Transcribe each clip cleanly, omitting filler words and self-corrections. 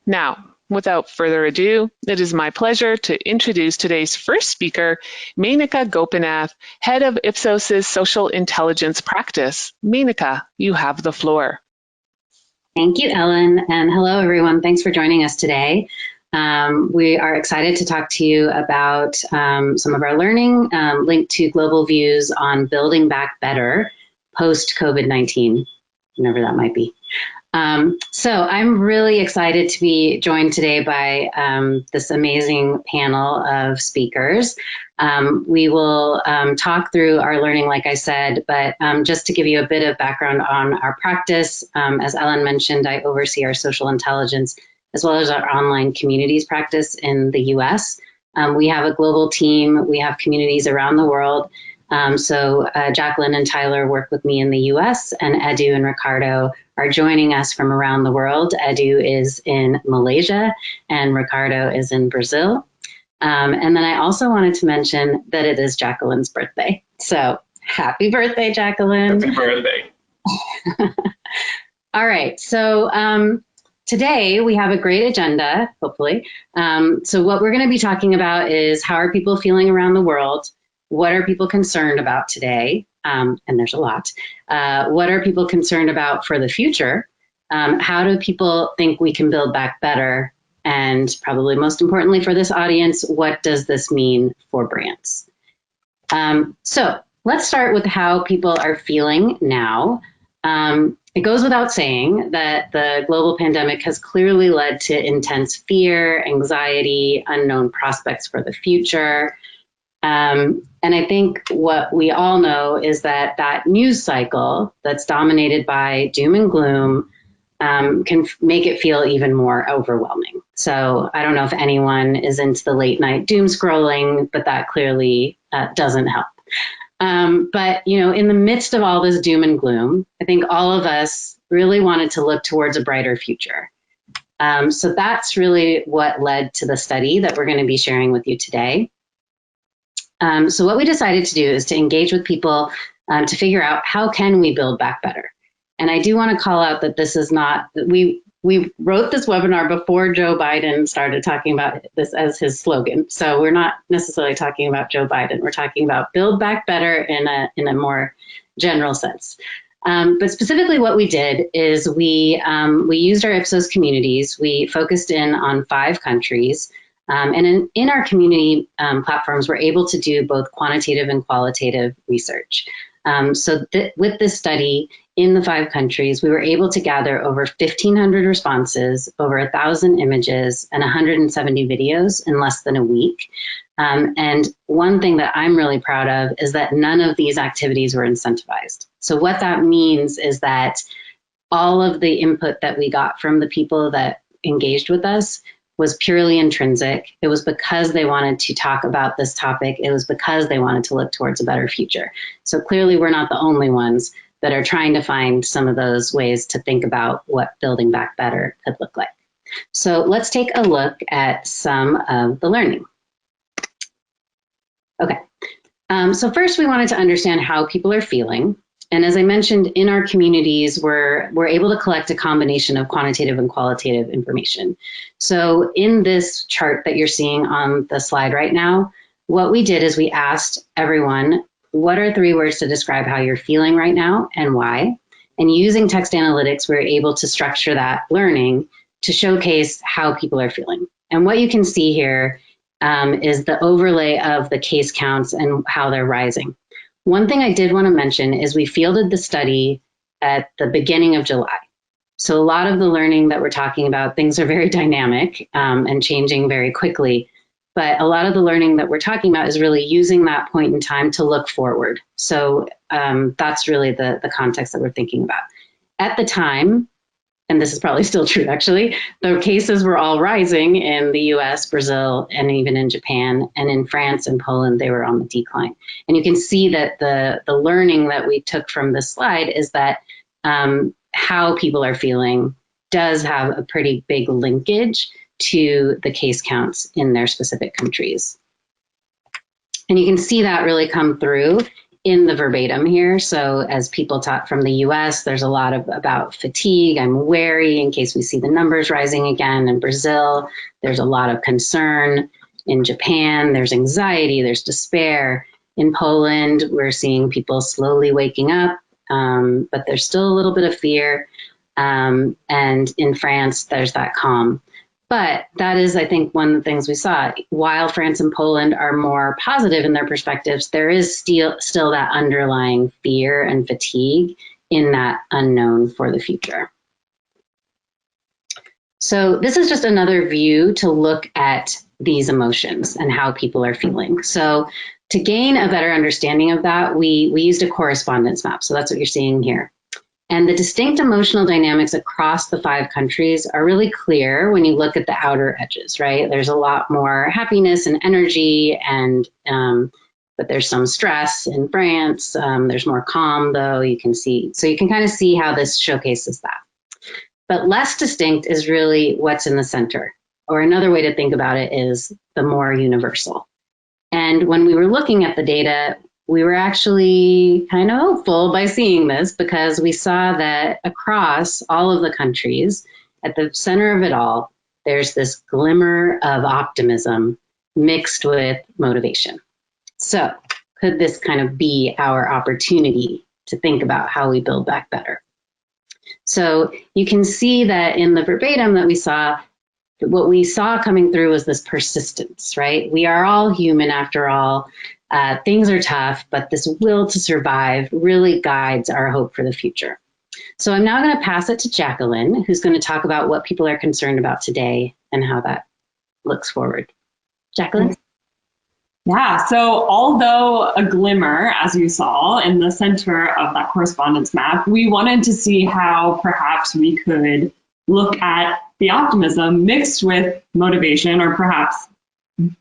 Now, without further ado, it is my pleasure to introduce today's first speaker, Menaka Gopinath, Head of Ipsos's Social Intelligence Practice. Menaka, you have the floor. Thank you, Ellen, and hello, everyone. Thanks for joining us today. We are excited to talk to you about some of our learning linked to global views on building back better post-COVID-19, whenever that might be. So I'm really excited to be joined today by this amazing panel of speakers. We will talk through our learning, like I said, but just to give you a bit of background on our practice, as Ellen mentioned, I oversee our social intelligence as well as our online communities practice in the US. We have a global team, we have communities around the world. So Jacqueline and Tyler work with me in the US, and Edu and Ricardo are joining us from around the world. Edu is in Malaysia and Ricardo is in Brazil. And then I also wanted to mention that it is Jacqueline's birthday. So happy birthday, Jacqueline. Happy birthday. All right, so today we have a great agenda, hopefully. So what we're gonna be talking about is how are people feeling around the world? What are people concerned about today? And there's a lot. What are people concerned about for the future? How do people think we can build back better? And probably most importantly for this audience, what does this mean for brands? So let's start with how people are feeling now. It goes without saying that the global pandemic has clearly led to intense fear, anxiety, unknown prospects for the future. And I think what we all know is that that news cycle that's dominated by doom and gloom can make it feel even more overwhelming. So I don't know if anyone is into the late night doom scrolling, but that clearly doesn't help. But you know, in the midst of all this doom and gloom, I think all of us really wanted to look towards a brighter future. So that's really what led to the study that we're going to be sharing with you today. So what we decided to do is to engage with people to figure out how can we build back better. And I do want to call out that this is not, we wrote this webinar before Joe Biden started talking about this as his slogan. So we're not necessarily talking about Joe Biden. We're talking about build back better in a more general sense. But specifically what we did is we used our Ipsos communities. We focused in on 5 countries. And in our community platforms, we're able to do both quantitative and qualitative research. So with this study in the 5 countries, we were able to gather over 1,500 responses, over 1,000 images, and 170 videos in less than a week. And one thing that I'm really proud of is that none of these activities were incentivized. So what that means is that all of the input that we got from the people that engaged with us was purely intrinsic. It was because they wanted to talk about this topic. It was because they wanted to look towards a better future. So clearly we're not the only ones that are trying to find some of those ways to think about what building back better could look like. So let's take a look at some of the learning. Okay, so first we wanted to understand how people are feeling. And as I mentioned, in our communities, we're able to collect a combination of quantitative and qualitative information. So in this chart that you're seeing on the slide right now, what we did is we asked everyone, what are 3 words to describe how you're feeling right now and why? And using text analytics, we're able to structure that learning to showcase how people are feeling. And what you can see here is the overlay of the case counts and how they're rising. One thing I did want to mention is we fielded the study at the beginning of July. So a lot of the learning that we're talking about, things are very dynamic and changing very quickly. But a lot of the learning that we're talking about is really using that point in time to look forward. So that's really the context that we're thinking about. At the time, and this is probably still true actually, the cases were all rising in the US, Brazil, and even in Japan, and in France and Poland, they were on the decline. And you can see that the learning that we took from this slide is that how people are feeling does have a pretty big linkage to the case counts in their specific countries. And you can see that really come through in the verbatim here. So as people talk from the US, there's a lot about fatigue. I'm wary in case we see the numbers rising again. In Brazil, there's a lot of concern. In Japan, there's anxiety, there's despair. In Poland, we're seeing people slowly waking up, but there's still a little bit of fear. And in France, there's that calm. But that is, I think, one of the things we saw. While France and Poland are more positive in their perspectives, there is still that underlying fear and fatigue in that unknown for the future. So this is just another view to look at these emotions and how people are feeling. So to gain a better understanding of that, we used a correspondence map. So that's what you're seeing here. And the distinct emotional dynamics across the 5 countries are really clear when you look at the outer edges, right? There's a lot more happiness and energy, and but there's some stress in France. There's more calm, though, you can see. So you can kind of see how this showcases that. But less distinct is really what's in the center. Or another way to think about it is the more universal. And when we were looking at the data, we were actually kind of hopeful by seeing this, because we saw that across all of the countries, at the center of it all, there's this glimmer of optimism mixed with motivation. So could this kind of be our opportunity to think about how we build back better? So you can see that in the verbatim that we saw, what we saw coming through was this persistence, right? We are all human after all. Things are tough, but this will to survive really guides our hope for the future. So I'm now going to pass it to Jacqueline, who's going to talk about what people are concerned about today and how that looks forward. Jacqueline? Yeah, so although a glimmer, as you saw in the center of that correspondence map, we wanted to see how perhaps we could look at the optimism mixed with motivation, or perhaps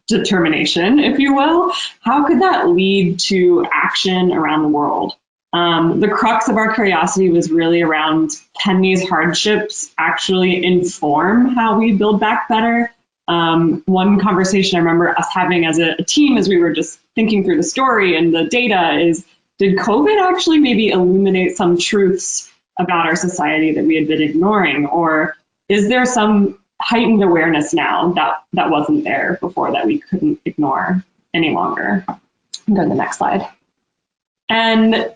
determination, if you will. How could that lead to action around the world? The crux of our curiosity was really around, can these hardships actually inform how we build back better? One conversation I remember us having as a team as we were just thinking through the story and the data is, did COVID actually maybe illuminate some truths about our society that we had been ignoring? Or is there some heightened awareness now that wasn't there before, that we couldn't ignore any longer? Go to the next slide. And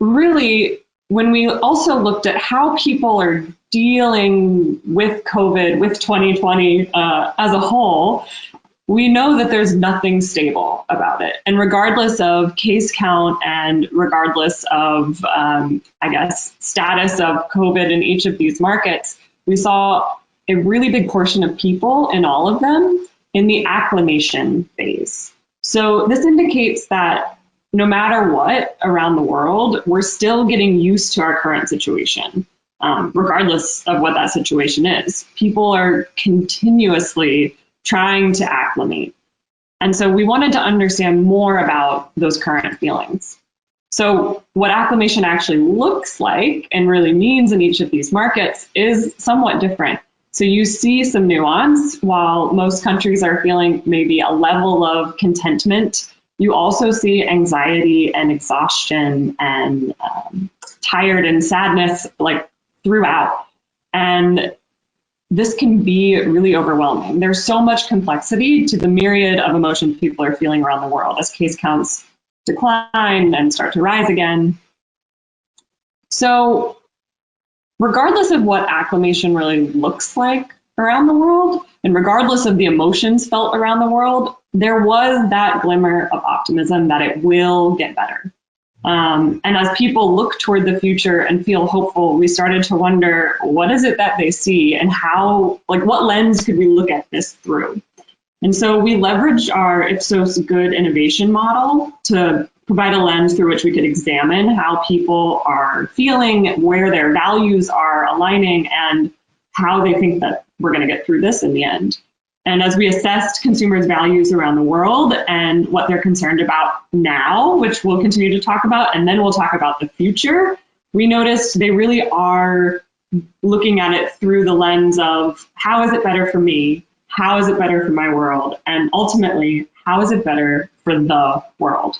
really, when we also looked at how people are dealing with COVID, with 2020 as a whole, we know that there's nothing stable about it. And regardless of case count and regardless of, status of COVID in each of these markets, we saw a really big portion of people in all of them in the acclimation phase. So this indicates that no matter what around the world, we're still getting used to our current situation, regardless of what that situation is. People are continuously trying to acclimate. And so we wanted to understand more about those current feelings. So what acclimation actually looks like and really means in each of these markets is somewhat different. So you see some nuance. While most countries are feeling maybe a level of contentment, you also see anxiety and exhaustion and tired and sadness like throughout. And this can be really overwhelming. There's so much complexity to the myriad of emotions people are feeling around the world as case counts decline and start to rise again. So regardless of what acclimation really looks like around the world, and regardless of the emotions felt around the world, there was that glimmer of optimism that it will get better. And as people look toward the future and feel hopeful, we started to wonder, what is it that they see and how, like what lens could we look at this through? And so we leveraged our Ipsos Good innovation model to provide a lens through which we could examine how people are feeling, where their values are aligning, and how they think that we're going to get through this in the end. And as we assessed consumers' values around the world and what they're concerned about now, which we'll continue to talk about, and then we'll talk about the future, we noticed they really are looking at it through the lens of, how is it better for me? How is it better for my world? And ultimately, how is it better for the world?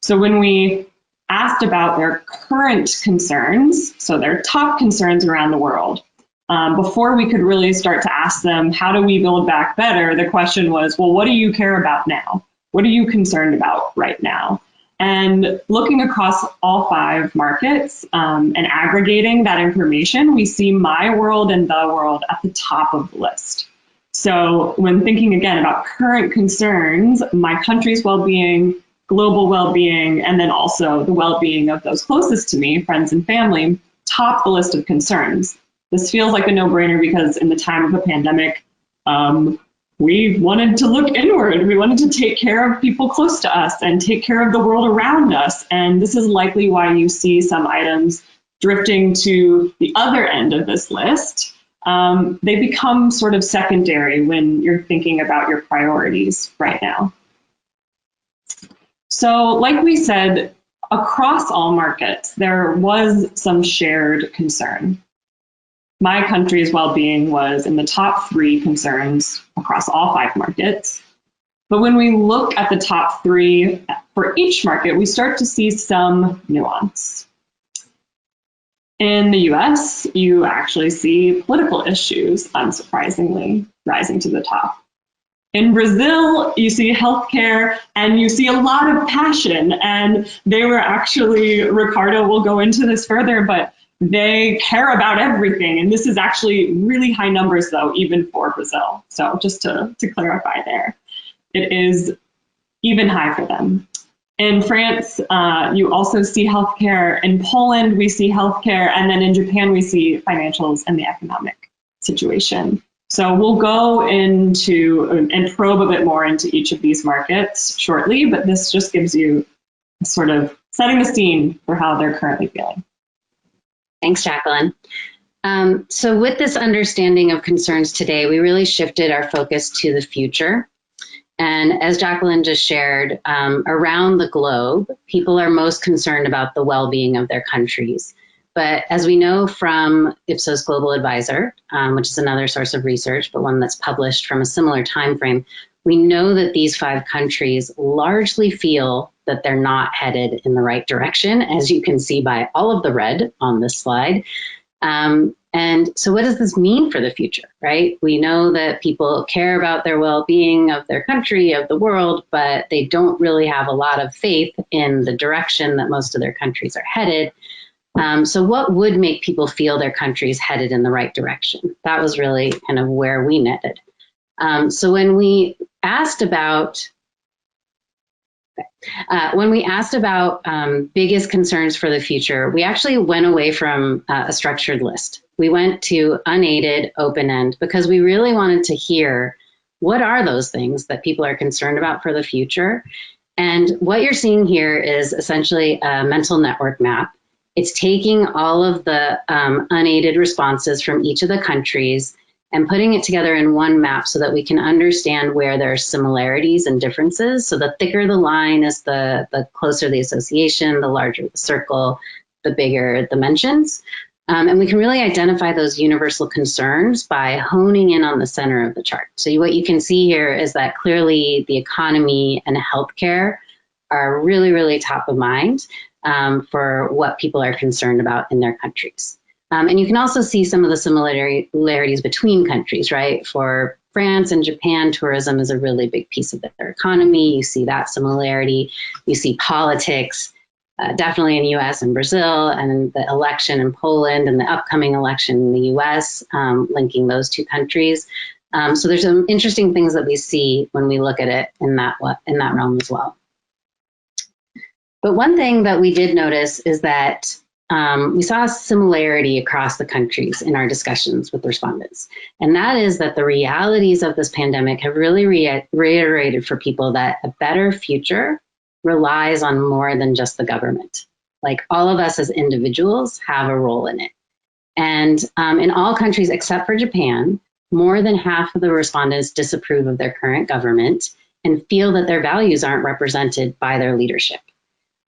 So when we asked about their current concerns, so their top concerns around the world. Before we could really start to ask them, how do we build back better? The question was, well, what do you care about now? What are you concerned about right now? And looking across all 5 markets and aggregating that information, we see my world and the world at the top of the list. So when thinking again about current concerns, my country's well-being, global well-being, and then also the well-being of those closest to me, friends and family, top the list of concerns. This feels like a no-brainer because in the time of a pandemic, we wanted to look inward. We wanted to take care of people close to us and take care of the world around us. And this is likely why you see some items drifting to the other end of this list. They become sort of secondary when you're thinking about your priorities right now. So like we said, across all markets, there was some shared concern. My country's well-being was in the top 3 concerns across all 5 markets. But when we look at the top 3 for each market, we start to see some nuance. In the US, you actually see political issues, unsurprisingly, rising to the top. In Brazil, you see healthcare and you see a lot of passion. And they were actually, Ricardo will go into this further, but they care about everything. And this is actually really high numbers, though, even for Brazil. So just to clarify there, it is even high for them. In France, you also see healthcare. In Poland, we see healthcare. And then in Japan, we see financials and the economic situation. So we'll go into and probe a bit more into each of these markets shortly, but this just gives you sort of setting the scene for how they're currently feeling. Thanks, Jacqueline. So with this understanding of concerns today, we really shifted our focus to the future. And as Jacqueline just shared, around the globe, people are most concerned about the well-being of their countries. But as we know from Ipsos Global Advisor, which is another source of research, but one that's published from a similar time frame, we know that these 5 countries largely feel that they're not headed in the right direction, as you can see by all of the red on this slide. And so what does this mean for the future, right? We know that people care about their well-being of their country, of the world, but they don't really have a lot of faith in the direction that most of their countries are headed. So what would make people feel their country's headed in the right direction? That was really kind of where we netted. So when we asked about biggest concerns for the future, we actually went away from a structured list. We went to unaided, open-end, because we really wanted to hear what are those things that people are concerned about for the future. And what you're seeing here is essentially a mental network map. It's taking all of the unaided responses from each of the countries and putting it together in one map so that we can understand where there are similarities and differences. So the thicker the line is the closer the association, the larger the circle, the bigger the mentions. And we can really identify those universal concerns by honing in on the center of the chart. So what you can see here is that clearly the economy and healthcare are really, really top of mind for what people are concerned about in their countries. And you can also see some of the similarities between countries, right? For France and Japan, tourism is a really big piece of their economy. You see that similarity. You see politics, definitely in the US and Brazil, and the election in Poland and the upcoming election in the US, linking those 2 countries. So there's some interesting things that we see when we look at it in that realm as well. But one thing that we did notice is that we saw a similarity across the countries in our discussions with respondents. And that is that the realities of this pandemic have really reiterated for people that a better future relies on more than just the government. Like all of us as individuals have a role in it. And in all countries except for Japan, more than half of the respondents disapprove of their current government and feel that their values aren't represented by their leadership.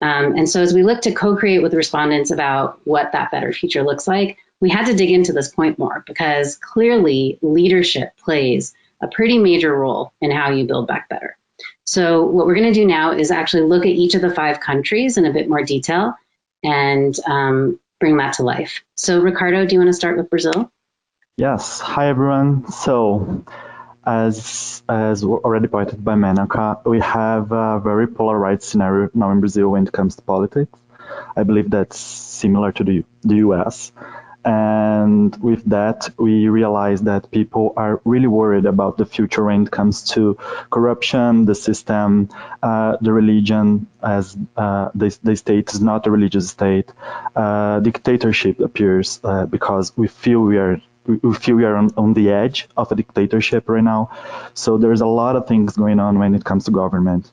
And so as we look to co-create with respondents about what that better future looks like, we had to dig into this point more because clearly leadership plays a pretty major role in how you build back better. So what we're going to do now is actually look at each of the 5 countries in a bit more detail and bring that to life. So Ricardo, do you want to start with Brazil? Yes. Hi, everyone. So, as already pointed by Menaka, we have a very polarized scenario now in Brazil when it comes to politics. I believe that's similar to the US. And with that, we realize that people are really worried about the future when it comes to corruption, the system, the religion, as the state is not a religious state. Dictatorship appears because we feel we are on the edge of a dictatorship right now. So there's a lot of things going on when it comes to government.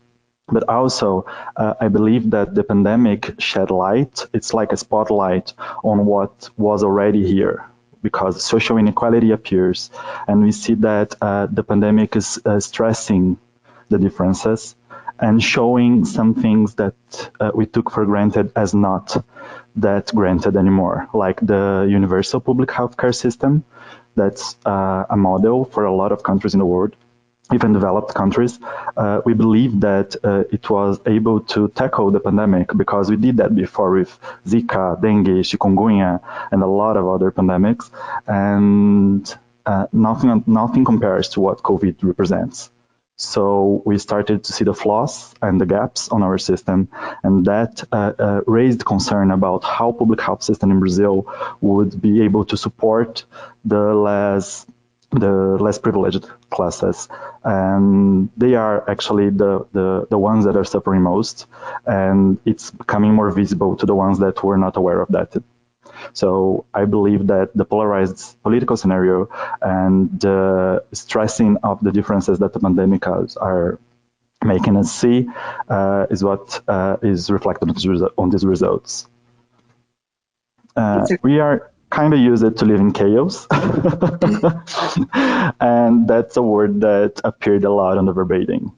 But also, I believe that the pandemic shed light. It's like a spotlight on what was already here, because social inequality appears, and we see that the pandemic is stressing the differences and showing some things that we took for granted as not that granted anymore, like the universal public healthcare system. That's a model for a lot of countries in the world, even developed countries. We believe that it was able to tackle the pandemic because we did that before with Zika, dengue, chikungunya, and a lot of other pandemics. And nothing compares to what COVID represents. So we started to see the flaws and the gaps on our system, and that raised concern about how public health system in Brazil would be able to support the less privileged classes, and they are actually the ones that are suffering most, and it's becoming more visible to the ones that were not aware of that. So I believe that the polarized political scenario and the stressing of the differences that the pandemic are making us see is what is reflected on these results. We are kind of used to live in chaos. And that's a word that appeared a lot on the verbatim.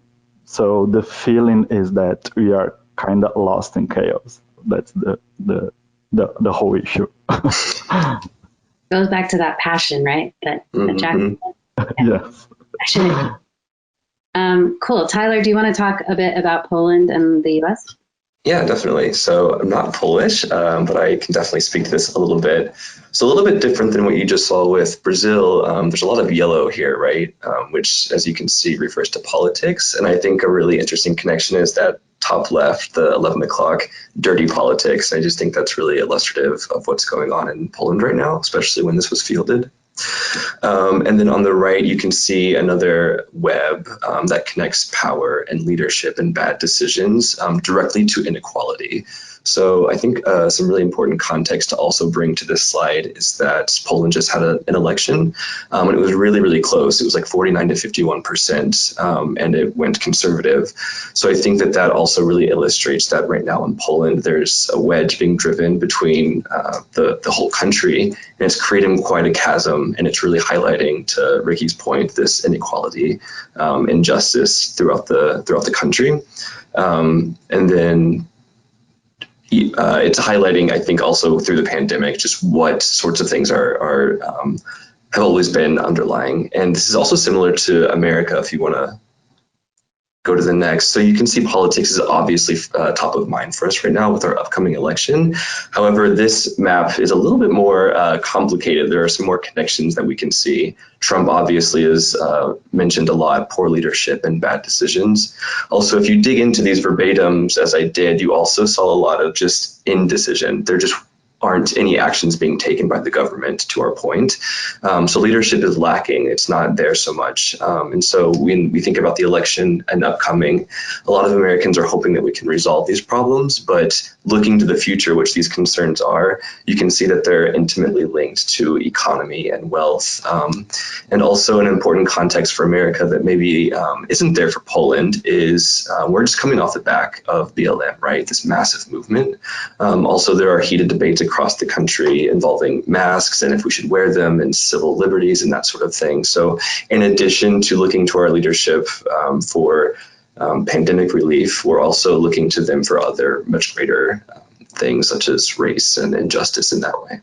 So the feeling is that we are kind of lost in chaos. That's the whole issue. Goes back to that passion, right? That Jack. Yes. Cool. Tyler, do you want to talk a bit about Poland and the US? Yeah, definitely. So I'm not Polish, but I can definitely speak to this a little bit. So a little bit different than what you just saw with Brazil. There's a lot of yellow here, right? Which, as you can see, refers to politics. And I think a really interesting connection is that top left, the 11 o'clock, dirty politics. I just think that's really illustrative of what's going on in Poland right now, especially when this was fielded. And then on the right, you can see another web that connects power and leadership and bad decisions directly to inequality. So I think some really important context to also bring to this slide is that Poland just had an election, and it was really, really close. It was like 49 to 51%, and it went conservative. So I think that that also really illustrates that right now in Poland, there's a wedge being driven between the whole country, and it's creating quite a chasm, and it's really highlighting, to Ricky's point, this inequality, injustice throughout the country. And then it's highlighting, I think, also through the pandemic, just what sorts of things have always been underlying. And this is also similar to America, if you want to go to the next. So you can see politics is obviously top of mind for us right now with our upcoming election. However, this map is a little bit more complicated. There are some more connections that we can see. Trump obviously is mentioned a lot, poor leadership and bad decisions. Also, if you dig into these verbatims, as I did, you also saw a lot of just indecision. There just aren't any actions being taken by the government, to our point. So leadership is lacking. It's not there so much. And so when we think about the election and upcoming, a lot of Americans are hoping that we can resolve these problems, but looking to the future, which these concerns are, you can see that they're intimately linked to economy and wealth. And also an important context for America that maybe isn't there for Poland is we're just coming off the back of BLM, right? This massive movement. Also, there are heated debates across the country involving masks and if we should wear them and civil liberties and that sort of thing. So in addition to looking to our leadership for pandemic relief, we're also looking to them for other much greater things such as race and injustice in that way.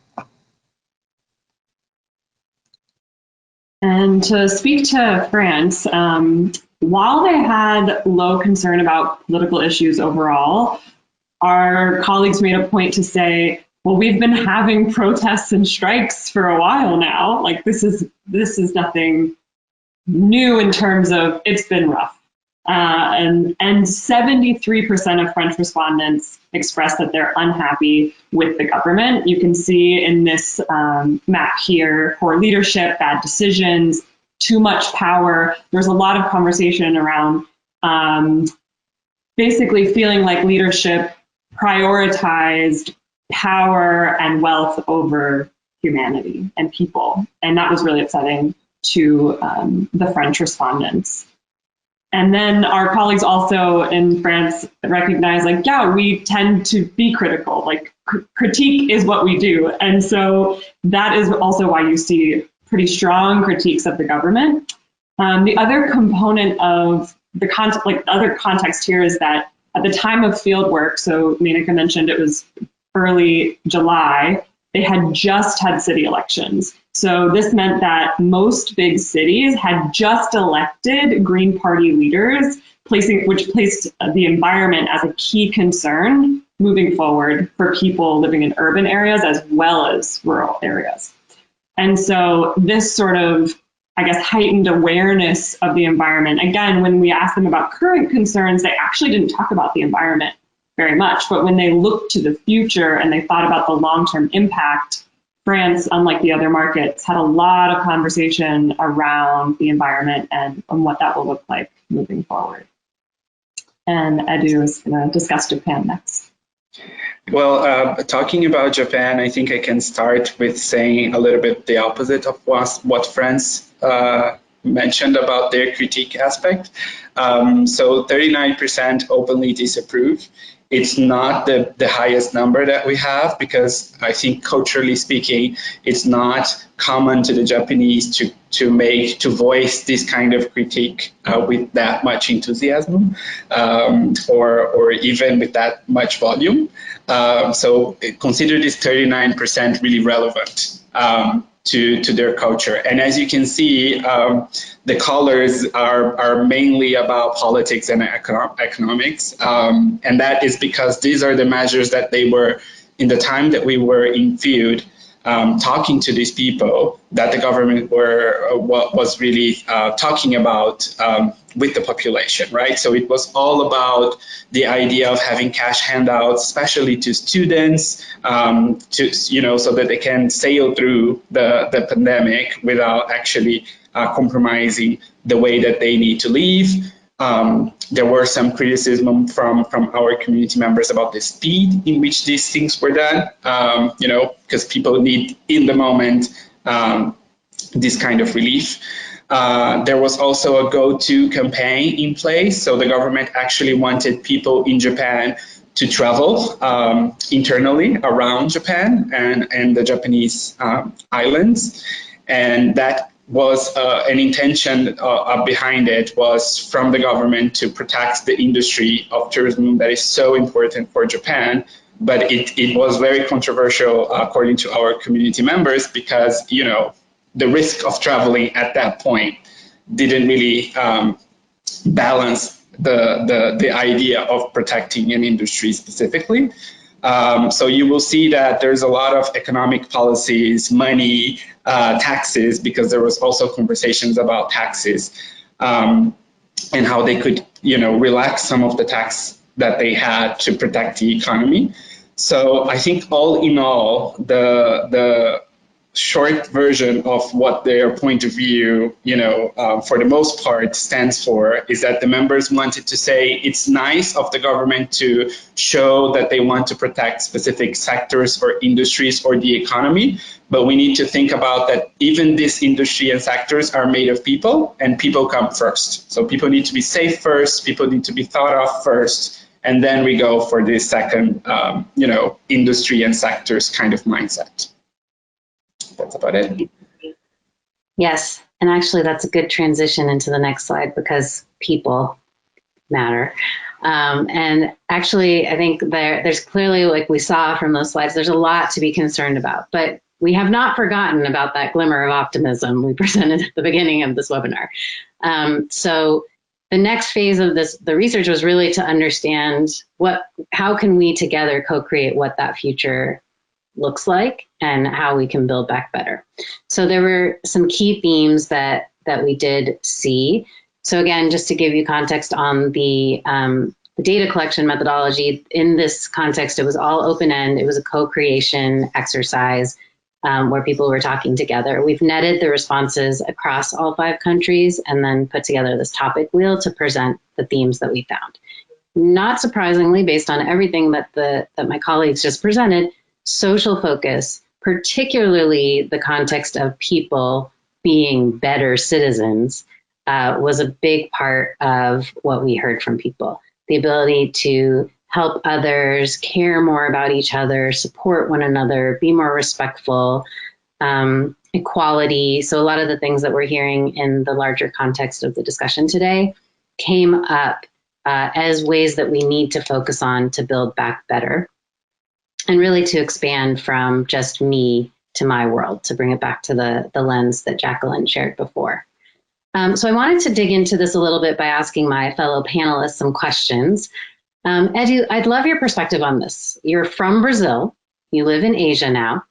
And to speak to France, while they had low concern about political issues overall, our colleagues made a point to say, well, we've been having protests and strikes for a while now. Like this is nothing new in terms of it's been rough. And 73% of French respondents expressed that they're unhappy with the government. You can see in this map here, poor leadership, bad decisions, too much power. There's a lot of conversation around basically feeling like leadership prioritized power and wealth over humanity and people. And that was really upsetting to the French respondents. And then our colleagues also in France recognize, like, yeah, we tend to be critical. Like, critique is what we do. And so that is also why you see pretty strong critiques of the government. The other component of the other context here is that at the time of field work, so Menaka mentioned it was early July, they had just had city elections. So this meant that most big cities had just elected Green Party leaders, which placed the environment as a key concern moving forward for people living in urban areas as well as rural areas. And so this sort of, I guess, heightened awareness of the environment. Again, when we asked them about current concerns, they actually didn't talk about the environment very much. But when they looked to the future and they thought about the long-term impact, France, unlike the other markets, had a lot of conversation around the environment and what that will look like moving forward. And Edu is going to discuss Japan next. Well, talking about Japan, I think I can start with saying a little bit the opposite of what France mentioned about their critique aspect. So 39% openly disapprove. It's not the highest number that we have because I think culturally speaking, it's not common to the Japanese to voice this kind of critique with that much enthusiasm or even with that much volume. So consider this 39% really relevant to their culture. And as you can see, the colors are mainly about politics and economics. And that is because these are the measures that they were, in the time that we were in field, talking to these people, that the government was really talking about with the population, right? So it was all about the idea of having cash handouts, especially to students, so that they can sail through the pandemic without actually compromising the way that they need to live. There were some criticism from our community members about the speed in which these things were done, because people need in the moment this kind of relief. There was also a go-to campaign in place. So the government actually wanted people in Japan to travel internally around Japan and the Japanese islands. And that was an intention behind it was from the government to protect the industry of tourism that is so important for Japan. But it was very controversial according to our community members because, the risk of traveling at that point didn't really balance the idea of protecting an industry specifically. So you will see that there's a lot of economic policies, money, taxes, because there was also conversations about taxes and how they could, relax some of the tax that they had to protect the economy. So I think all in all, the short version of what their point of view, for the most part stands for is that the members wanted to say it's nice of the government to show that they want to protect specific sectors or industries or the economy, but we need to think about that even this industry and sectors are made of people and people come first. So people need to be safe first, people need to be thought of first, and then we go for this second, industry and sectors kind of mindset. That's about it. Yes, and actually that's a good transition into the next slide because people matter. And actually, I think there's clearly, like we saw from those slides, there's a lot to be concerned about, but we have not forgotten about that glimmer of optimism we presented at the beginning of this webinar. So the next phase of the research was really to understand how can we together co-create what that future looks like and how we can build back better. So there were some key themes that we did see. So again, just to give you context on the data collection methodology, in this context, it was all open-end. It was a co-creation exercise where people were talking together. We've netted the responses across all 5 countries and then put together this topic wheel to present the themes that we found. Not surprisingly, based on everything that my colleagues just presented, social focus, particularly the context of people being better citizens, was a big part of what we heard from people. The ability to help others, care more about each other, support one another, be more respectful, equality. So a lot of the things that we're hearing in the larger context of the discussion today came up as ways that we need to focus on to build back better, and really to expand from just me to my world, to bring it back to the lens that Jacqueline shared before. So I wanted to dig into this a little bit by asking my fellow panelists some questions. Edu, I'd love your perspective on this. You're from Brazil, you live in Asia now.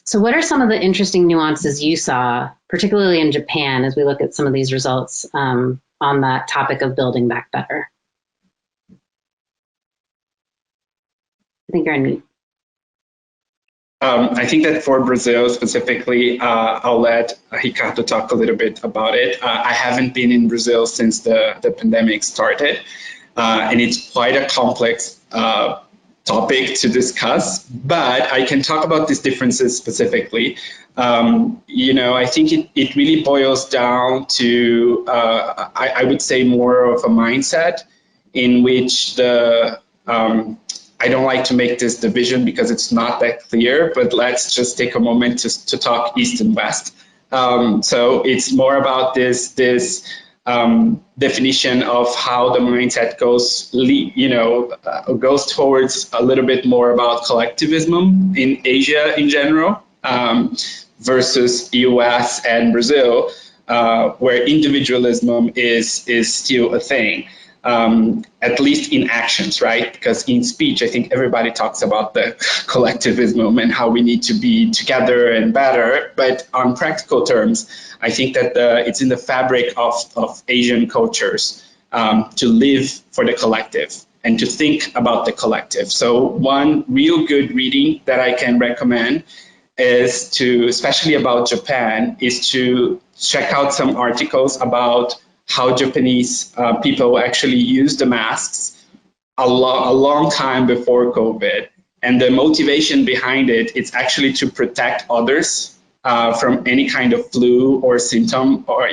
So what are some of the interesting nuances you saw, particularly in Japan, as we look at some of these results on that topic of building back better? I think you're on mute. I think that for Brazil specifically, I'll let Ricardo talk a little bit about it. I haven't been in Brazil since the pandemic started, and it's quite a complex topic to discuss, but I can talk about these differences specifically. I think it really boils down to, I would say, more of a mindset in which I don't like to make this division because it's not that clear, but let's just take a moment to talk East and West. So it's more about this definition of how the mindset goes towards a little bit more about collectivism in Asia in general, versus US and Brazil, where individualism is still a thing. At least in actions, right? Because in speech, I think everybody talks about the collectivism and how we need to be together and better. But on practical terms, I think that it's in the fabric of Asian cultures to live for the collective and to think about the collective. So one real good reading that I can recommend is especially about Japan, is to check out some articles about how Japanese people actually use the masks a long time before COVID. And the motivation behind it, it's actually to protect others from any kind of flu or symptom or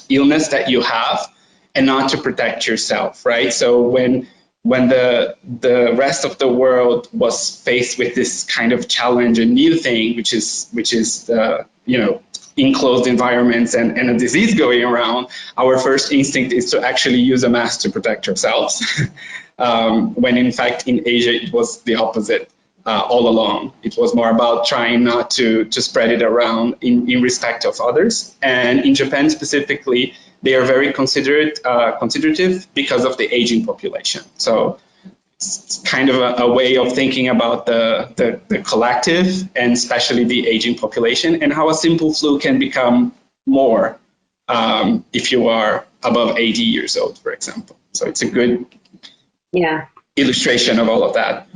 illness that you have, and not to protect yourself, right? So when the rest of the world was faced with this kind of challenge, a new thing, which is the, enclosed environments and a disease going around, our first instinct is to actually use a mask to protect ourselves. When in fact in Asia it was the opposite all along. It was more about trying not to spread it around in respect of others. And in Japan specifically, they are very considerative because of the aging population. So it's kind of a way of thinking about the collective, and especially the aging population, and how a simple flu can become more if you are above 80 years old, for example. So it's a good illustration of all of that.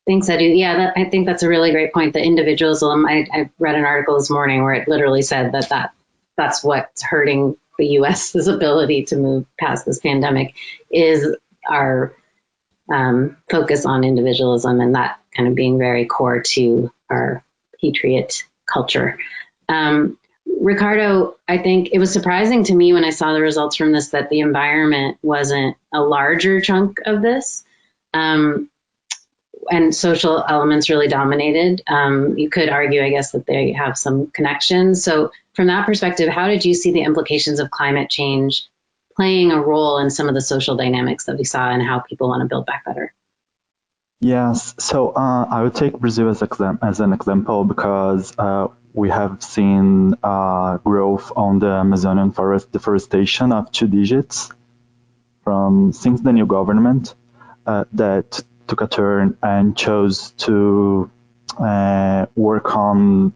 Thanks, Edu. Yeah, I think that's a really great point. The individualism, I read an article this morning where it literally said that's what's hurting the U.S.'s ability to move past this pandemic, is our focus on individualism, and that kind of being very core to our patriot culture. Ricardo, I think it was surprising to me when I saw the results from this that the environment wasn't a larger chunk of this, and social elements really dominated. You could argue, I guess, that they have some connections. So from that perspective, how did you see the implications of climate change playing a role in some of the social dynamics that we saw and how people want to build back better? Yes, so I would take Brazil as an example because we have seen growth on the Amazonian forest deforestation of 2 digits since the new government that took a turn and chose to work on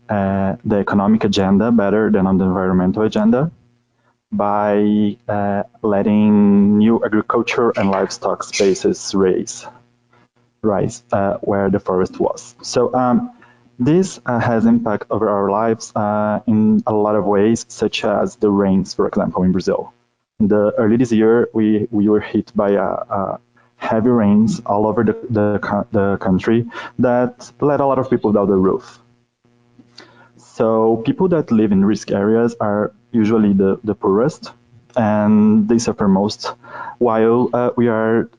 the economic agenda better than on the environmental agenda by letting new agriculture and livestock spaces rise where the forest was. So this has impact over our lives in a lot of ways, such as the rains, for example, in Brazil. In the early this year, we were hit by heavy rains all over the country that let a lot of people down the roof. So people that live in risk areas are usually the poorest, and they suffer most, while we are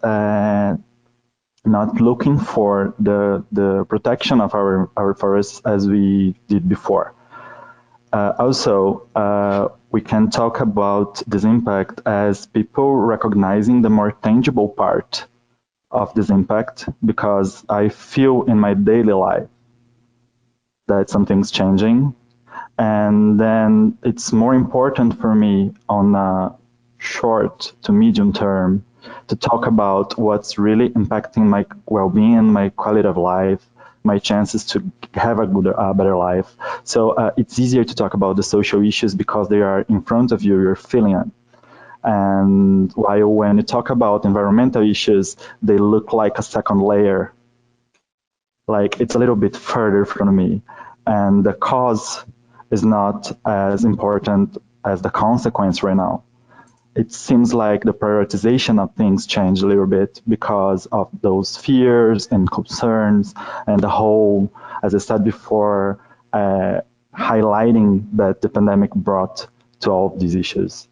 not looking for the protection of our forests as we did before. Also, we can talk about this impact as people recognizing the more tangible part of this impact, because I feel in my daily life that something's changing, and then it's more important for me on a short to medium term to talk about what's really impacting my well-being, my quality of life, my chances to have a better life. So it's easier to talk about the social issues because they are in front of you, you're feeling it. And while when you talk about environmental issues, they look like a second layer, like it's a little bit further from me. And the cause is not as important as the consequence right now. It seems like the prioritization of things changed a little bit because of those fears and concerns and the whole, as I said before, highlighting that the pandemic brought to all of these issues.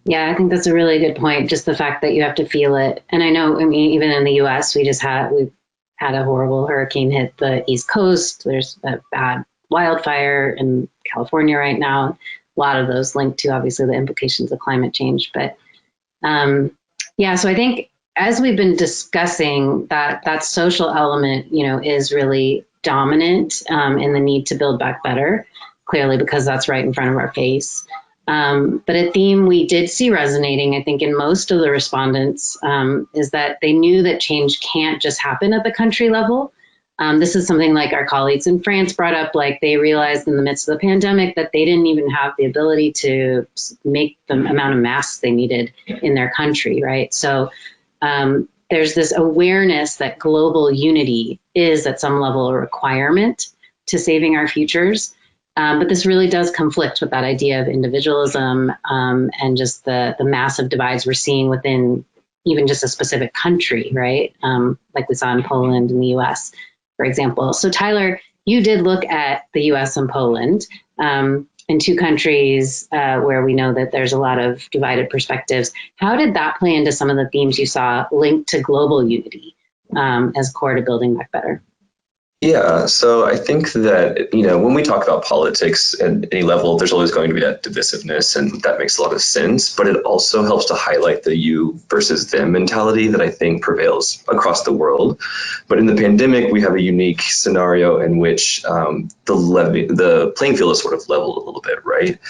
Yeah, I think that's a really good point. Just the fact that you have to feel it. And I know, I mean, even in the US, we've had a horrible hurricane hit the East Coast. There's a bad wildfire in California right now. A lot of those linked to obviously the implications of climate change. But yeah, so I think as we've been discussing, that social element, is really dominant in the need to build back better, clearly because that's right in front of our face. But a theme we did see resonating, I think, in most of the respondents is that they knew that change can't just happen at the country level. This is something like our colleagues in France brought up, like they realized in the midst of the pandemic that they didn't even have the ability to make the amount of masks they needed in their country, right? So there's this awareness that global unity is at some level a requirement to saving our futures. But this really does conflict with that idea of individualism and just the massive divides we're seeing within even just a specific country, right? Like we saw in Poland and the US, for example. So Tyler, you did look at the US and Poland in two countries where we know that there's a lot of divided perspectives. How did that play into some of the themes you saw linked to global unity as core to building back better? Yeah, so I think that, when we talk about politics at any level, there's always going to be that divisiveness, and that makes a lot of sense, but it also helps to highlight the you versus them mentality that I think prevails across the world. But in the pandemic, we have a unique scenario in which the playing field is sort of leveled a little bit, right?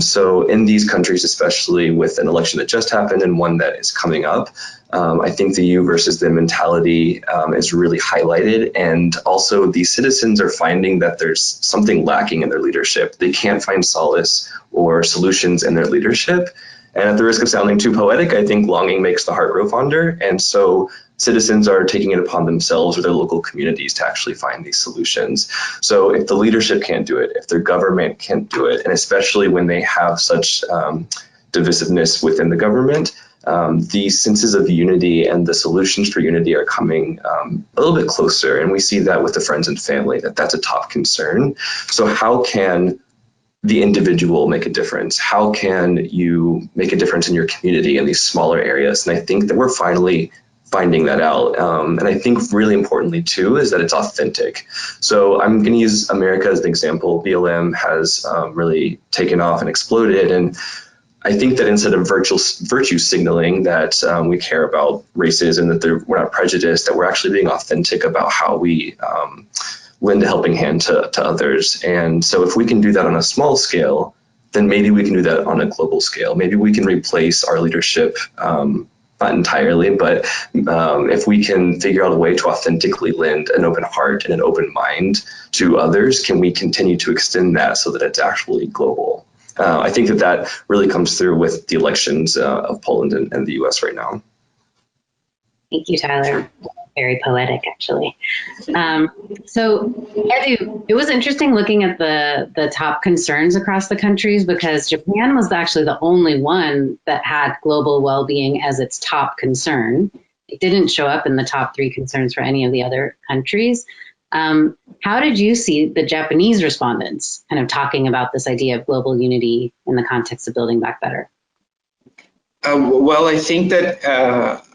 So in these countries, especially with an election that just happened and one that is coming up, I think the you versus them mentality is really highlighted, and also the citizens are finding that there's something lacking in their leadership. They can't find solace or solutions in their leadership. And at the risk of sounding too poetic, I think longing makes the heart grow fonder. And so citizens are taking it upon themselves or their local communities to actually find these solutions. So if the leadership can't do it, if their government can't do it, and especially when they have such divisiveness within the government, these senses of unity and the solutions for unity are coming a little bit closer. And we see that with the friends and family, that's a top concern. So how can the individual make a difference? How can you make a difference in your community in these smaller areas? And I think that we're finally finding that out. And I think really importantly too is that it's authentic. So I'm going to use America as an example. BLM has really taken off and exploded. And I think that instead of virtue signaling that we care about races and that we're not prejudiced, that we're actually being authentic about how we lend a helping hand to others. And so if we can do that on a small scale, then maybe we can do that on a global scale. Maybe we can replace our leadership, not entirely, but if we can figure out a way to authentically lend an open heart and an open mind to others, can we continue to extend that so that it's actually global? I think that really comes through with the elections of Poland and the US right now. Thank you, Tyler. Very poetic, actually. So, Edu, it was interesting looking at the top concerns across the countries, because Japan was actually the only one that had global well-being as its top concern. It didn't show up in the top 3 concerns for any of the other countries. How did you see the Japanese respondents kind of talking about this idea of global unity in the context of building back better? Well, I think that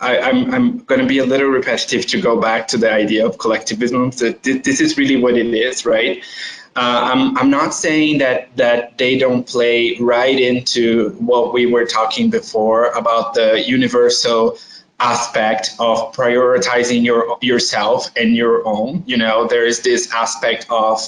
I'm going to be a little repetitive to go back to the idea of collectivism. So this is really what it is, right? I'm not saying that they don't play right into what we were talking before about the universal aspect of prioritizing yourself and your own. There is this aspect of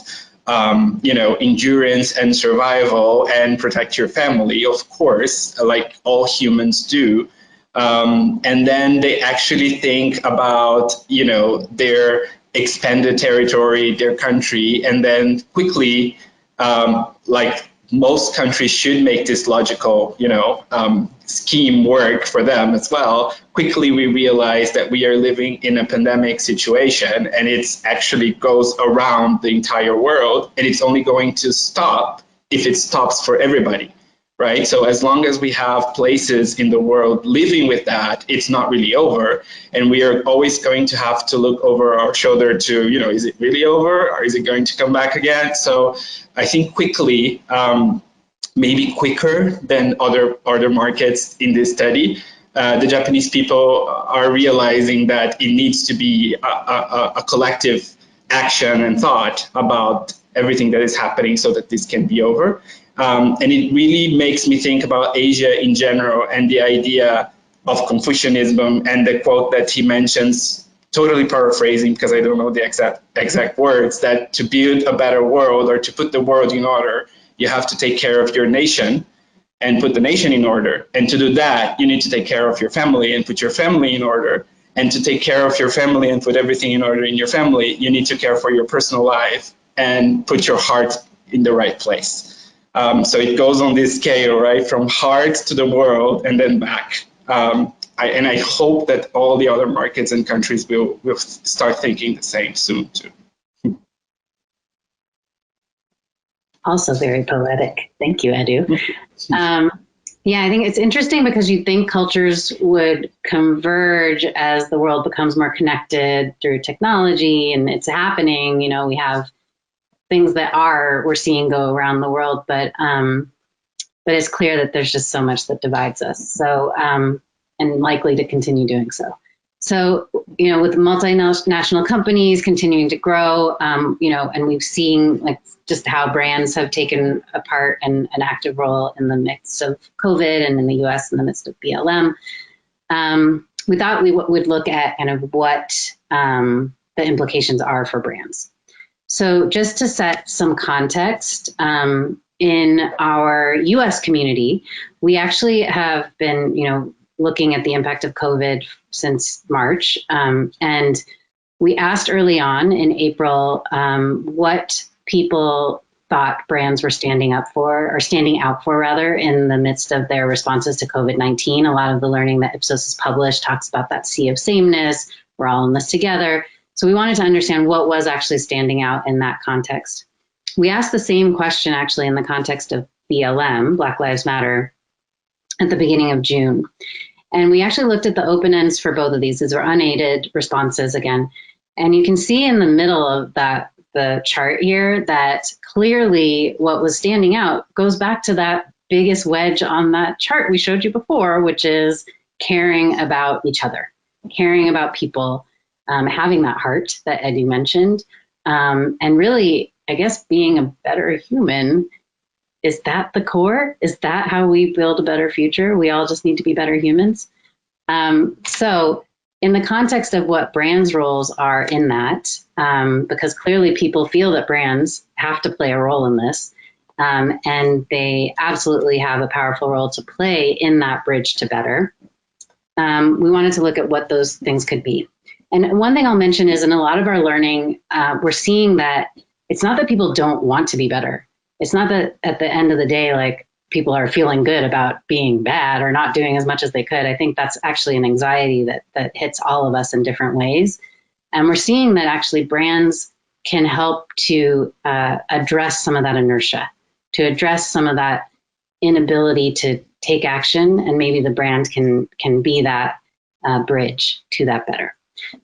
endurance and survival and protect your family, of course, like all humans do. And then they actually think about, their expanded territory, their country, and then quickly, like most countries should make this logical, scheme work for them as well. Quickly, we realize that we are living in a pandemic situation, and it's actually goes around the entire world, and it's only going to stop if it stops for everybody, right? So as long as we have places in the world living with that, it's not really over, and we are always going to have to look over our shoulder to, is it really over, or is it going to come back again? So I think quickly, maybe quicker than other markets in this study, the Japanese people are realizing that it needs to be a collective action and thought about everything that is happening so that this can be over. And it really makes me think about Asia in general and the idea of Confucianism and the quote that he mentions, totally paraphrasing because I don't know the exact words, that to build a better world or to put the world in order, you have to take care of your nation and put the nation in order. And to do that, you need to take care of your family and put your family in order. And to take care of your family and put everything in order in your family, you need to care for your personal life and put your heart in the right place. So it goes on this scale, right, from heart to the world and then back. I hope that all the other markets and countries will start thinking the same soon too. Also very poetic. Thank you, Edu. Yeah, I think it's interesting because you'd think cultures would converge as the world becomes more connected through technology, and it's happening. We have things that we're seeing go around the world, but it's clear that there's just so much that divides us. So, and likely to continue doing so. So, with multinational companies continuing to grow, and we've seen like just how brands have taken a part and an active role in the midst of COVID and in the US in the midst of BLM. We thought we would look at kind of what the implications are for brands. So just to set some context, in our US community, we actually have been, looking at the impact of COVID since March. And we asked early on in April what people thought brands were standing out for rather, in the midst of their responses to COVID-19. A lot of the learning that Ipsos has published talks about that sea of sameness. We're all in this together. So we wanted to understand what was actually standing out in that context. We asked the same question actually in the context of BLM, Black Lives Matter, at the beginning of June. And we actually looked at the open ends for both of these. These were unaided responses again. And you can see in the middle of the chart here that clearly what was standing out goes back to that biggest wedge on that chart we showed you before, which is caring about each other, caring about people, having that heart that Edu mentioned, and really, I guess, being a better human. Is that the core? Is that how we build a better future? We all just need to be better humans. So in the context of what brands' roles are in that, because clearly people feel that brands have to play a role in this, and they absolutely have a powerful role to play in that bridge to better. We wanted to look at what those things could be. And one thing I'll mention is in a lot of our learning, we're seeing that it's not that people don't want to be better. It's not that at the end of the day, like, people are feeling good about being bad or not doing as much as they could. I think that's actually an anxiety that hits all of us in different ways. And we're seeing that actually brands can help to address some of that inertia, to address some of that inability to take action, and maybe the brand can be that bridge to that better.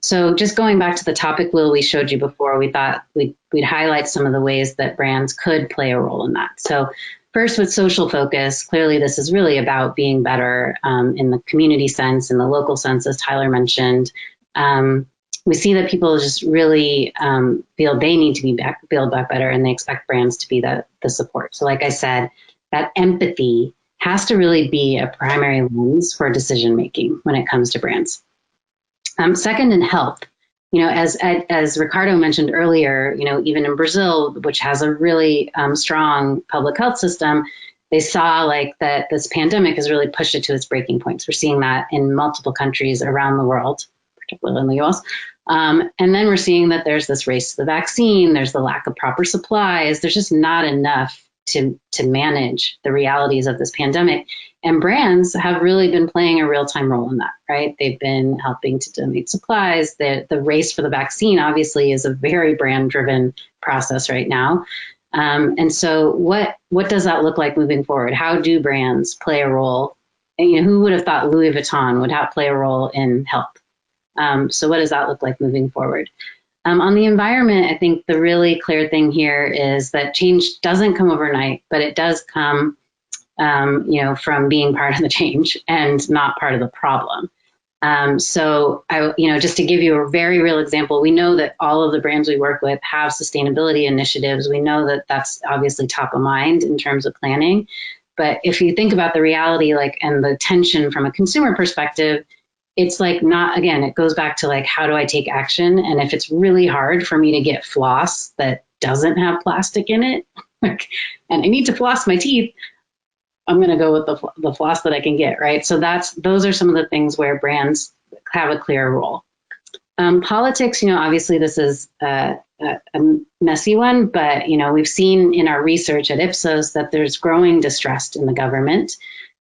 So just going back to the topic wheel we showed you before, we thought we'd highlight some of the ways that brands could play a role in that. So first, with social focus, clearly this is really about being better in the community sense, in the local sense, as Tyler mentioned. We see that people just really feel they need to build back better, and they expect brands to be the support. So like I said, that empathy has to really be a primary lens for decision making when it comes to brands. Second, in health, as Ricardo mentioned earlier, even in Brazil, which has a really strong public health system, they saw like that this pandemic has really pushed it to its breaking points. We're seeing that in multiple countries around the world, particularly in the US. And then we're seeing that there's this race to the vaccine, there's the lack of proper supplies, there's just not enough to manage the realities of this pandemic. And brands have really been playing a real-time role in that, right? They've been helping to donate supplies. The race for the vaccine obviously is a very brand-driven process right now. And so what does that look like moving forward? How do brands play a role? And, who would have thought Louis Vuitton would play a role in health? So what does that look like moving forward? On the environment, I think the really clear thing here is that change doesn't come overnight, but it does come, from being part of the change and not part of the problem. So just to give you a very real example, we know that all of the brands we work with have sustainability initiatives. We know that that's obviously top of mind in terms of planning. But if you think about the reality, and the tension from a consumer perspective, it's it goes back to how do I take action? And if it's really hard for me to get floss that doesn't have plastic in it, and I need to floss my teeth, I'm going to go with the floss that I can get, right? So those are some of the things where brands have a clear role. Politics, obviously this is a messy one, but, we've seen in our research at Ipsos that there's growing distrust in the government.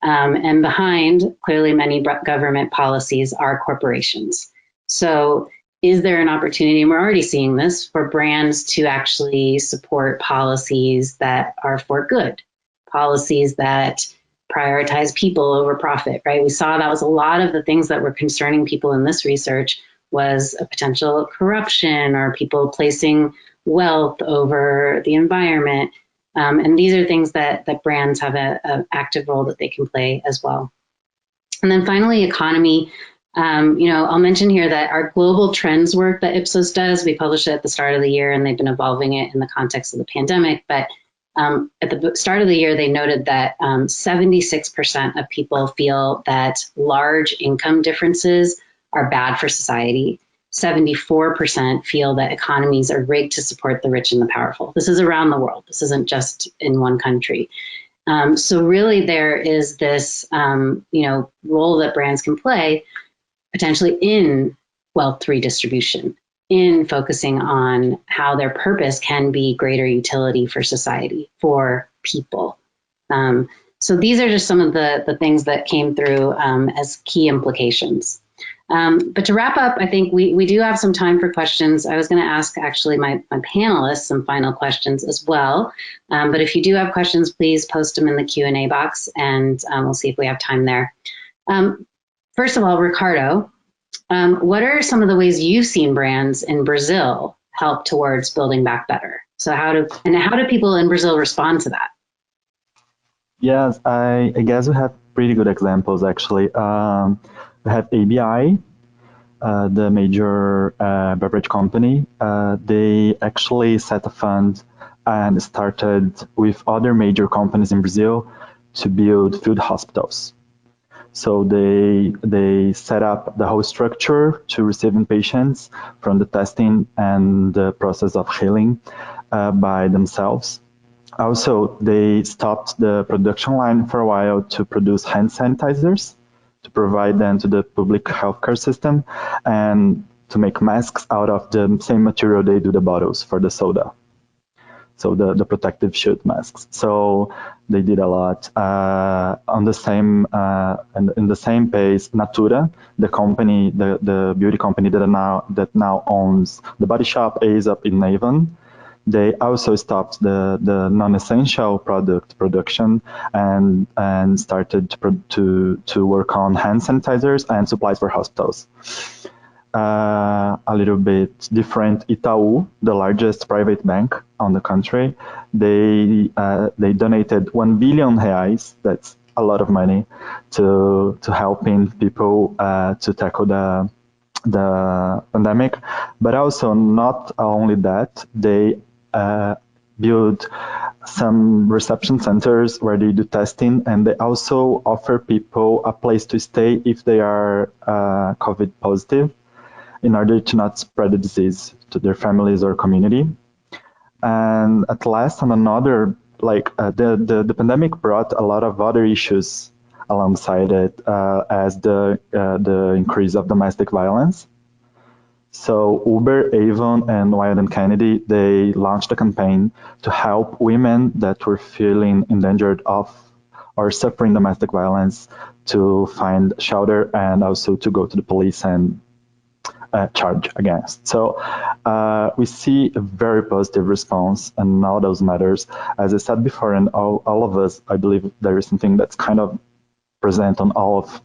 And behind, clearly, many government policies are corporations. So is there an opportunity, and we're already seeing this, for brands to actually support policies that are for good, policies that prioritize people over profit, right? We saw that was a lot of the things that were concerning people in this research was a potential corruption or people placing wealth over the environment. And these are things that brands have an active role that they can play as well. And then finally, economy. I'll mention here that our global trends work that Ipsos does, we published it at the start of the year, and they've been evolving it in the context of the pandemic. But at the start of the year, they noted that 76% of people feel that large income differences are bad for society. 74% feel that economies are rigged to support the rich and the powerful. This is around the world. This isn't just in one country. So really there is this, role that brands can play potentially in wealth redistribution, in focusing on how their purpose can be greater utility for society, for people. So these are just some of the things that came through as key implications. But to wrap up, I think we do have some time for questions. I was going to ask actually my panelists some final questions as well. But if you do have questions, please post them in the Q&A box, and we'll see if we have time there. First of all, Ricardo, what are some of the ways you've seen brands in Brazil help towards building back better? So how do people in Brazil respond to that? Yes, I guess we have pretty good examples actually. We have ABI, the major beverage company. They actually set a fund and started with other major companies in Brazil to build field hospitals. So they set up the whole structure to receiving patients from the testing and the process of healing by themselves. Also, they stopped the production line for a while to produce hand sanitizers, to provide them to the public healthcare system, and to make masks out of the same material they do the bottles for the soda. So the protective shield masks. So they did a lot. On the same in the same pace, Natura, the company, the beauty company that now owns the Body Shop, is up in Avon. They also stopped the non-essential product production and started to work on hand sanitizers and supplies for hospitals. A little bit different, Itaú, the largest private bank on the country, they donated 1 billion reais. That's a lot of money to helping people to tackle the pandemic. But also, not only that, they build some reception centers where they do testing, and they also offer people a place to stay if they are COVID positive, in order to not spread the disease to their families or community. And at last, on another, the pandemic brought a lot of other issues alongside it, as the increase of domestic violence. So Uber, Avon, and Wild & Kennedy, they launched a campaign to help women that were feeling endangered of or suffering domestic violence to find shelter and also to go to the police and charge against. So we see a very positive response on all those matters. As I said before, and all of us, I believe there is something that's kind of present on all of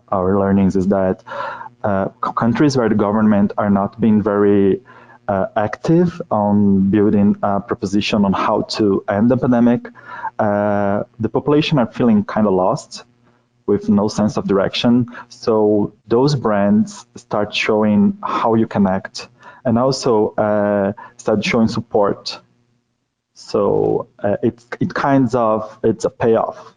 our learnings, is that countries where the government are not being very active on building a proposition on how to end the pandemic, the population are feeling kind of lost with no sense of direction. So those brands start showing how you connect, and also start showing support. So it's a payoff.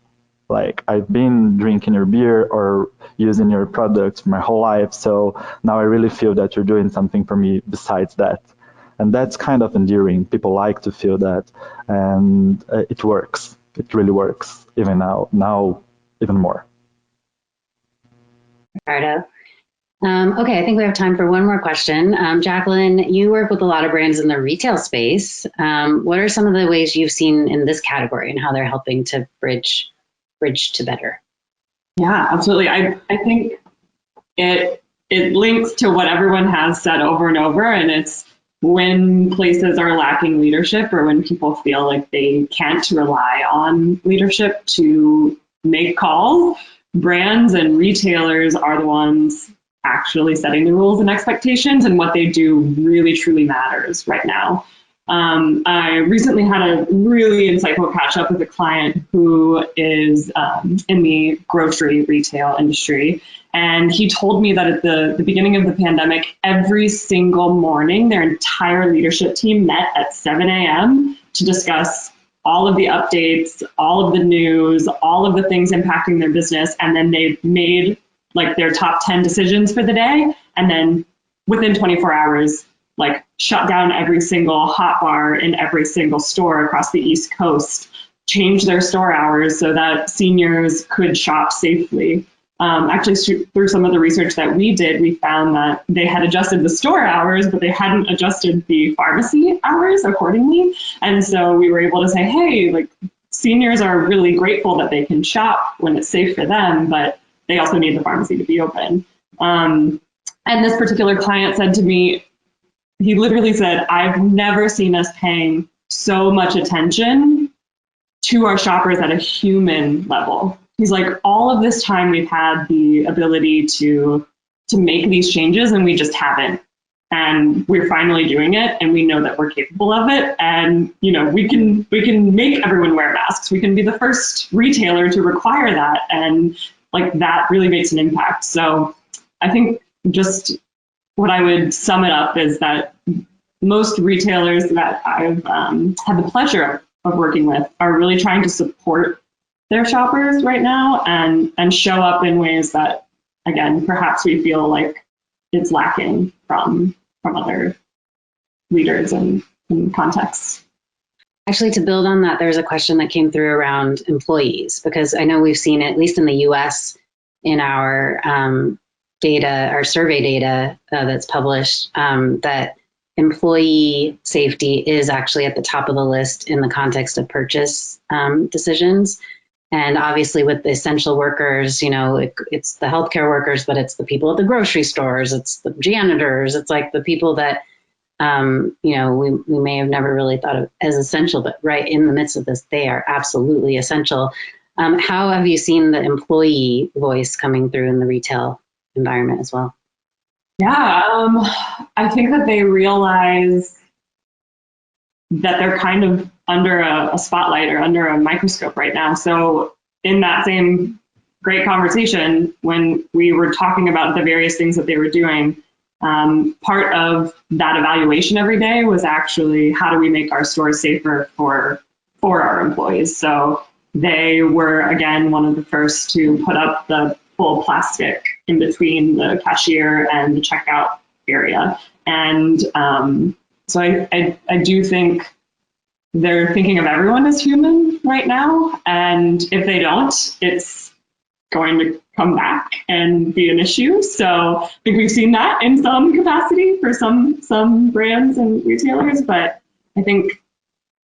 Like, I've been drinking your beer or using your products my whole life, so now I really feel that you're doing something for me besides that. And that's kind of endearing. People like to feel that, and it works. It really works, even now even more. Ricardo. Okay, I think we have time for one more question. Jacqueline, you work with a lot of brands in the retail space. What are some of the ways you've seen in this category and how they're helping to bridge to better? Yeah, absolutely. I think it links to what everyone has said over and over, and it's when places are lacking leadership or when people feel like they can't rely on leadership to make calls, brands and retailers are the ones actually setting the rules and expectations, and what they do really truly matters right now. I recently had a really insightful catch up with a client who is in the grocery retail industry. And he told me that at the beginning of the pandemic, every single morning, their entire leadership team met at 7 a.m. to discuss all of the updates, all of the news, all of the things impacting their business. And then they made like their top 10 decisions for the day. And then within 24 hours, like shut down every single hot bar in every single store across the East Coast, change their store hours so that seniors could shop safely. Actually, through some of the research that we did, we found that they had adjusted the store hours, but they hadn't adjusted the pharmacy hours accordingly. And so we were able to say, hey, like, seniors are really grateful that they can shop when it's safe for them, but they also need the pharmacy to be open. And this particular client said to me, he literally said, I've never seen us paying so much attention to our shoppers at a human level. He's like, all of this time we've had the ability to make these changes and we just haven't. And we're finally doing it, and we know that we're capable of it. And we can make everyone wear masks. We can be the first retailer to require that, and like that really makes an impact. So I think just what I would sum it up is that most retailers that I've had the pleasure of working with are really trying to support their shoppers right now and show up in ways that, again, perhaps we feel like it's lacking from other leaders and contexts. Actually, to build on that, there's a question that came through around employees, because I know we've seen, at least in the US, in our data, our survey data that's published, that employee safety is actually at the top of the list in the context of purchase decisions. And obviously with the essential workers, it's the healthcare workers, but it's the people at the grocery stores, it's the janitors, it's like the people that, we may have never really thought of as essential, but right in the midst of this, they are absolutely essential. How have you seen the employee voice coming through in the retail environment as well? Yeah, I think that they realize that they're kind of under a spotlight or under a microscope right now. So in that same great conversation, when we were talking about the various things that they were doing, part of that evaluation every day was actually how do we make our stores safer for our employees. So they were, again, one of the first to put up the full plastic in between the cashier and the checkout area. And so I do think they're thinking of everyone as human right now. And if they don't, it's going to come back and be an issue. So I think we've seen that in some capacity for some brands and retailers, but I think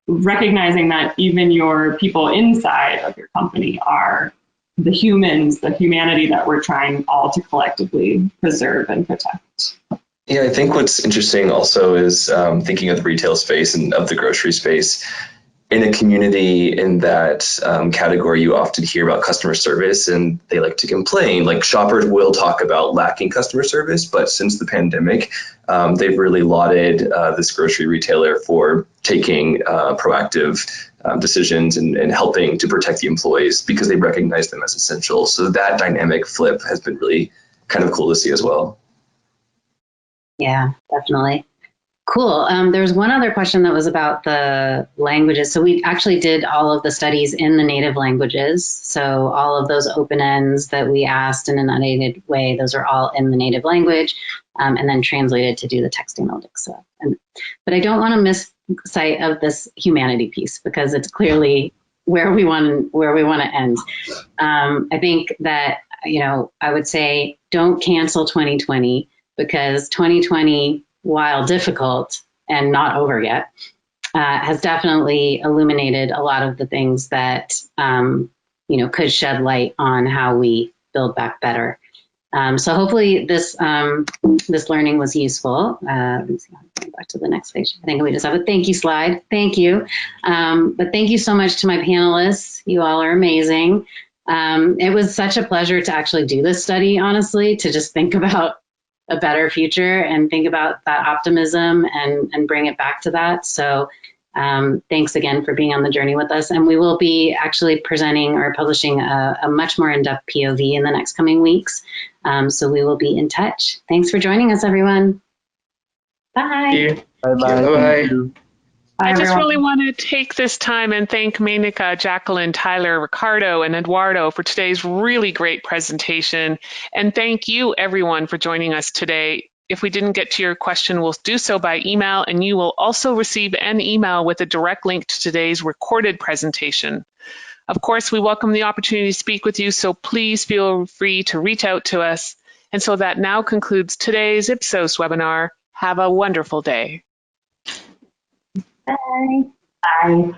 recognizing that even your people inside of your company are the humans, the humanity that we're trying all to collectively preserve and protect. Yeah, I think what's interesting also is thinking of the retail space and of the grocery space. In a community in that category, you often hear about customer service and they like to complain. Like shoppers will talk about lacking customer service, but since the pandemic, they've really lauded this grocery retailer for taking proactive decisions and helping to protect the employees because they recognize them as essential. So that dynamic flip has been really kind of cool to see as well. Yeah, definitely. Cool. There's one other question that was about the languages. So we actually did all of the studies in the native languages. So all of those open ends that we asked in an unaided way, those are all in the native language, and then translated to do the text analytics. But I don't want to miss sight of this humanity piece because it's clearly where we want to end. I think that, I would say don't cancel 2020 because 2020, while difficult and not over yet, has definitely illuminated a lot of the things that, could shed light on how we build back better. So hopefully this learning was useful. Let me see, I'll go back to the next page. I think we just have a thank you slide. Thank you. But thank you so much to my panelists. You all are amazing. It was such a pleasure to actually do this study, honestly, to just think about a better future and think about that optimism and bring it back to that. So thanks again for being on the journey with us. And we will be actually presenting or publishing a much more in-depth POV in the next coming weeks. So we will be in touch. Thanks for joining us, everyone. Bye. Bye-bye. I just really want to take this time and thank Menaka, Jacqueline, Tyler, Ricardo, and Eduardo for today's really great presentation. And thank you, everyone, for joining us today. If we didn't get to your question, we'll do so by email, and you will also receive an email with a direct link to today's recorded presentation. Of course, we welcome the opportunity to speak with you, so please feel free to reach out to us. And so that now concludes today's Ipsos webinar. Have a wonderful day. Bye. Bye.